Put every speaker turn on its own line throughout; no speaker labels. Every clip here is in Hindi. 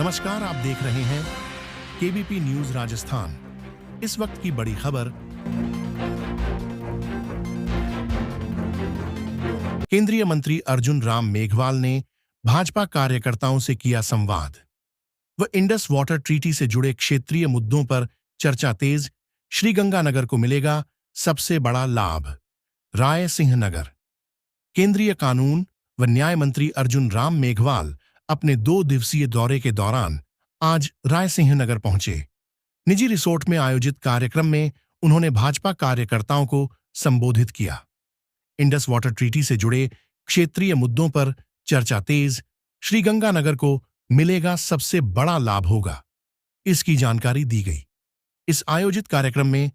नमस्कार, आप देख रहे हैं केबीपी न्यूज राजस्थान। इस वक्त की बड़ी खबर। केंद्रीय मंत्री अर्जुन राम मेघवाल ने भाजपा कार्यकर्ताओं से किया संवाद। वह इंडस वाटर ट्रीटी से जुड़े क्षेत्रीय मुद्दों पर चर्चा तेज। श्रीगंगानगर को मिलेगा सबसे बड़ा लाभ। राय सिंह नगर। केंद्रीय कानून व न्याय मंत्री अर्जुन राम मेघवाल अपने 2 दिवसीय दौरे के दौरान आज राय सिंह नगर पहुंचे। निजी रिसोर्ट में आयोजित कार्यक्रम में उन्होंने भाजपा कार्यकर्ताओं को संबोधित किया। इंडस वाटर ट्रीटी से जुड़े क्षेत्रीय मुद्दों पर चर्चा तेज। श्रीगंगानगर को मिलेगा सबसे बड़ा लाभ होगा, इसकी जानकारी दी गई। इस आयोजित कार्यक्रम में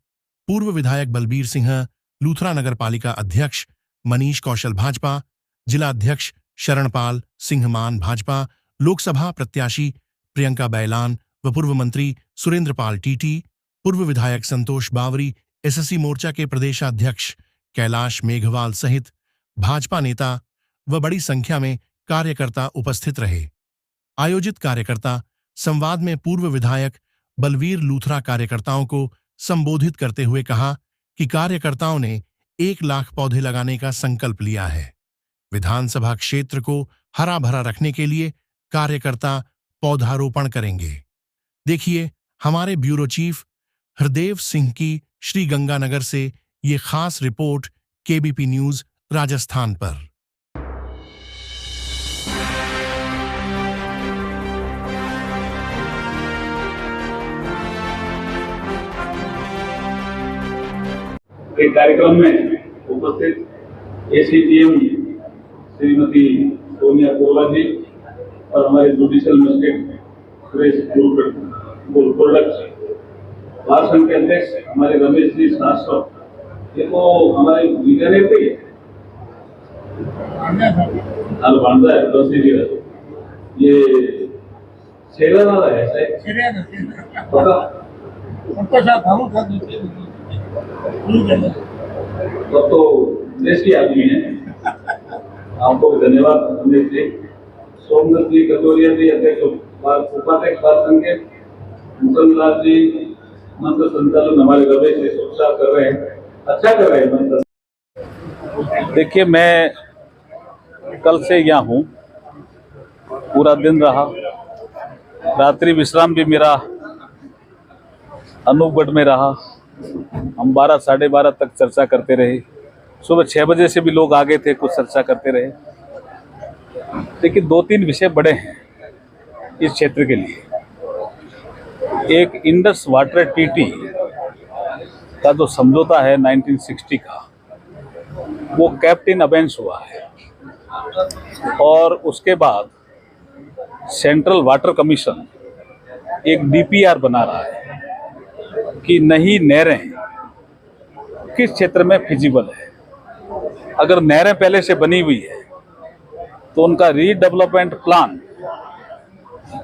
पूर्व विधायक बलबीर सिंह, लूथरा नगर पालिका अध्यक्ष मनीष कौशल भाजपा, जिला अध्यक्ष शरणपाल सिंह मान भाजपा, लोकसभा प्रत्याशी प्रियंका बैलान व पूर्व मंत्री सुरेंद्रपाल टीटी, पूर्व विधायक संतोष बावरी, एसएससी मोर्चा के प्रदेशाध्यक्ष कैलाश मेघवाल सहित भाजपा नेता व बड़ी संख्या में कार्यकर्ता उपस्थित रहे। आयोजित कार्यकर्ता संवाद में पूर्व विधायक बलवीर लूथरा कार्यकर्ताओं को संबोधित करते हुए कहा कि कार्यकर्ताओं ने 1 लाख पौधे लगाने का संकल्प लिया है। विधानसभा क्षेत्र को हरा भरा रखने के लिए कार्यकर्ता पौधारोपण करेंगे। देखिए हमारे ब्यूरो चीफ हरदेव सिंह की श्रीगंगानगर से ये खास रिपोर्ट केबीपी न्यूज राजस्थान पर।
एक कार्यक्रम में उपस्थित एसीटीएम श्रीमती सोनिया कोरला जी और हमारे जुडिशियल मजिस्ट्रेट सुरेश प्रोडक्ट, बार संघ के अध्यक्ष हमारे रमेश जी शाश्वत, ये तो हमारे बीकानेर पे हाल बांधा है दसी जी, ये सेला वाला है तब तो देश की आदमी है। आपको धन्यवाद रमेश जी। सोमनाथ जी कटोरिया जी अध्यक्ष उपाध्यक्ष बार संघ के, मुकुंदलाल जी मंत्र संचालन हमारे रमेश जी सुरक्षा कर रहे हैं, अच्छा कर रहे हैं मंत्र।
देखिए मैं कल से यहाँ हूँ, पूरा दिन रहा, रात्रि विश्राम भी मेरा अनूपगढ़ में रहा। हम 12 साढ़े 12 तक चर्चा करते रहे। सुबह 6 बजे से भी लोग आगे थे, कुछ चर्चा करते रहे। लेकिन 2-3 विषय बड़े हैं इस क्षेत्र के लिए। एक इंडस वाटर ट्रीटी का जो समझौता है 1960 का, वो कैप्ट इन अबेंस हुआ है और उसके बाद सेंट्रल वाटर कमीशन एक डीपीआर बना रहा है कि नई नहरें किस क्षेत्र में फिजिबल है। अगर नहरें पहले से बनी हुई है तो उनका रीडेवलपमेंट प्लान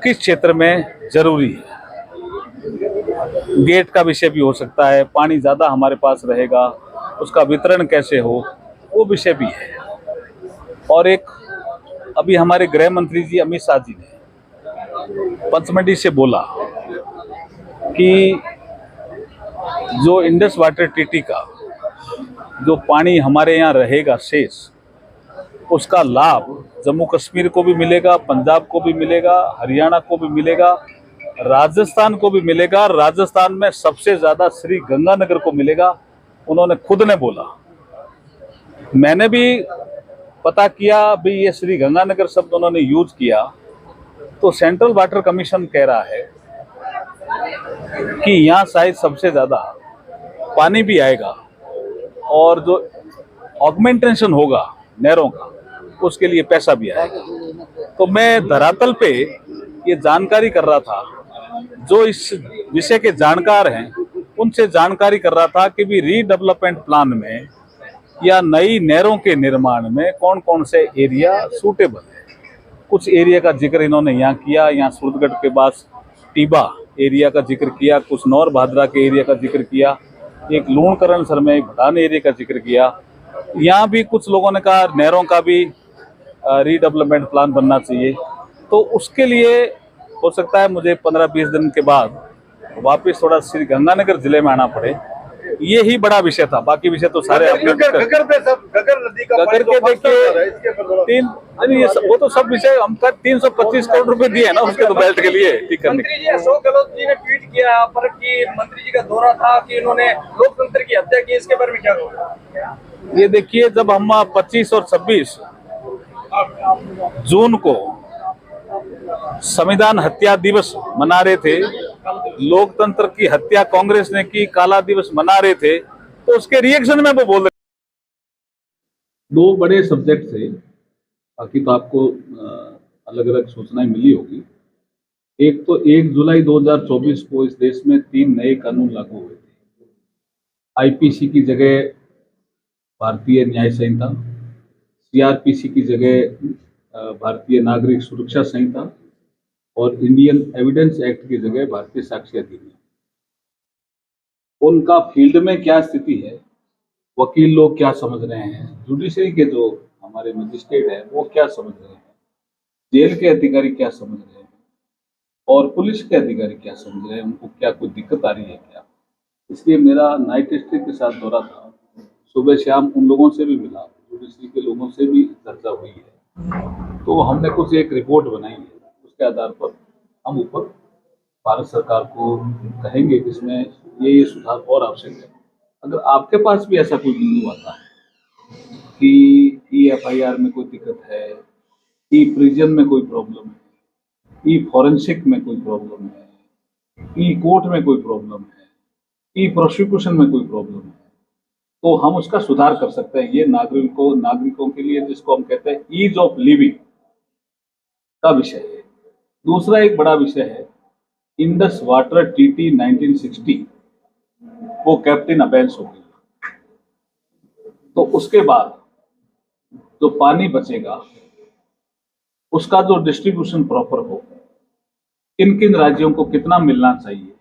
किस क्षेत्र में जरूरी है। गेट का विषय भी हो सकता है, पानी ज़्यादा हमारे पास रहेगा, उसका वितरण कैसे हो, वो विषय भी है। और एक अभी हमारे गृह मंत्री जी अमित शाह जी ने पंचमढ़ी से बोला कि जो इंडस वाटर ट्रीटी का जो पानी हमारे यहाँ रहेगा शेष, उसका लाभ जम्मू कश्मीर को भी मिलेगा, पंजाब को भी मिलेगा, हरियाणा को भी मिलेगा, राजस्थान को भी मिलेगा। राजस्थान में सबसे ज़्यादा श्रीगंगानगर को मिलेगा, उन्होंने खुद ने बोला। मैंने भी पता किया भी ये श्रीगंगानगर शब्द उन्होंने यूज किया, तो सेंट्रल वाटर कमीशन कह रहा है कि यहाँ शायद सबसे ज़्यादा पानी भी आएगा और जो ऑगमेंटेशन होगा नहरों का, उसके लिए पैसा भी आएगा। तो मैं धरातल पे ये जानकारी कर रहा था, जो इस विषय के जानकार हैं उनसे जानकारी कर रहा था कि भी रीडेवलपमेंट प्लान में या नई नहरों के निर्माण में कौन कौन से एरिया सूटेबल है। कुछ एरिया का जिक्र इन्होंने यहाँ किया, यहाँ सूरतगढ़ के पास टीबा एरिया का जिक्र किया, कुछ नौर भादरा के एरिया का जिक्र किया, एक लूणकरण सर में भूटान एरिया का जिक्र किया। यहाँ भी कुछ लोगों ने कहा नहरों का भी रीडेवलपमेंट प्लान बनना चाहिए। तो उसके लिए हो सकता है मुझे 15-20 दिन के बाद वापस थोड़ा श्री गंगानगर जिले में आना पड़े। ये ही बड़ा विषय था, बाकी विषय तो सारे आपने
गगर पे सब गगर नदी का
गगर के देखिए
इसके ऊपर थोड़ा-
तीन नहीं, वो तो सब विषय हम 325 करोड़ रुपए दिए हैं ना उसके तो बेल्ट के लिए ठीक करने के।
मंत्री जी अशोक गहलोत जी ने ट्वीट किया पर कि मंत्री जी का दौरा था कि इन्होंने लोकतंत्र की हत्या की, इसके बारे में क्या कहोगे?
ये देखिए, जब हम 25 और 26 जून को संविधान हत्या दिवस मना रहे थे, लोकतंत्र की हत्या कांग्रेस ने की, काला दिवस मना रहे थे, तो उसके रिएक्शन में वो बोल रहे। दो बड़े सब्जेक्ट थे, बाकी तो आपको अलग अलग सूचनाएं मिली होगी। एक तो 1 जुलाई 2024 को इस देश में 3 नए कानून लागू हुए थे। आईपीसी की जगह भारतीय न्याय संहिता, सीआरपीसी की जगह भारतीय नागरिक सुरक्षा संहिता और इंडियन एविडेंस एक्ट की जगह भारतीय साक्ष्य अधिनियम। उनका फील्ड में क्या स्थिति है, वकील लोग क्या समझ रहे हैं, जुडिशरी के जो हमारे मजिस्ट्रेट हैं वो क्या समझ रहे हैं, जेल के अधिकारी क्या समझ रहे हैं और पुलिस के अधिकारी क्या समझ रहे हैं, उनको क्या कोई दिक्कत आ रही है क्या। इसलिए मेरा नाइट स्टे के साथ दौरा था, सुबह शाम उन लोगों से भी मिला, जुडिशरी के लोगों से भी चर्चा हुई है, तो हमने कुछ एक रिपोर्ट बनाई है, उसके आधार पर हम ऊपर भारत सरकार को कहेंगे कि इसमें ये सुधार और आवश्यक है। अगर आपके पास भी ऐसा कोई बिंदु आता है कि EFIR में कोई दिक्कत है, प्रिजन में कोई प्रॉब्लम है, फॉरेंसिक में कोई प्रॉब्लम है, कोर्ट में कोई प्रॉब्लम है, प्रोसिक्यूशन में कोई प्रॉब्लम है, तो हम उसका सुधार कर सकते हैं। ये नागरिकों के लिए जिसको हम कहते हैं ईज ऑफ लिविंग का विषय है। दूसरा एक बड़ा विषय है इंडस वाटर ट्रीटी 1960, वो कैप्टन अबेंस हो गई, तो उसके बाद जो पानी बचेगा उसका जो डिस्ट्रीब्यूशन प्रॉपर हो, किन किन राज्यों को कितना मिलना चाहिए,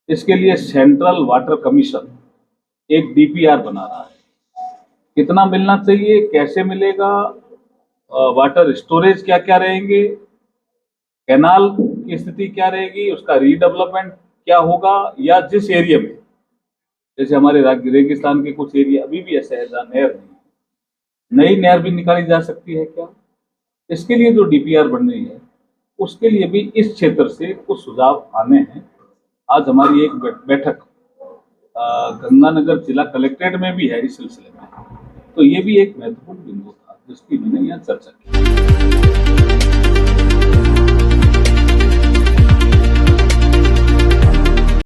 इसके लिए सेंट्रल वाटर कमीशन एक DPR बना रहा है। कितना मिलना चाहिए, कैसे मिलेगा, वाटर स्टोरेज क्या क्या रहेंगे, कैनाल की स्थिति क्या रहेगी, उसका रीडेवलपमेंट क्या होगा, या जिस एरिया में जैसे हमारे रेगिस्तान के कुछ एरिया अभी भी ऐसे है जहाँ नहर नहीं, नई नहर भी निकाली जा सकती है क्या, इसके लिए जो DPR बन रही है उसके लिए भी इस क्षेत्र से कुछ सुझाव आने हैं। आज हमारी एक बैठक गंगानगर जिला कलेक्ट्रेट में भी है इस सिलसिले में, तो ये भी एक महत्वपूर्ण बिंदु था जिसकी मैंने यहाँ चर्चा की।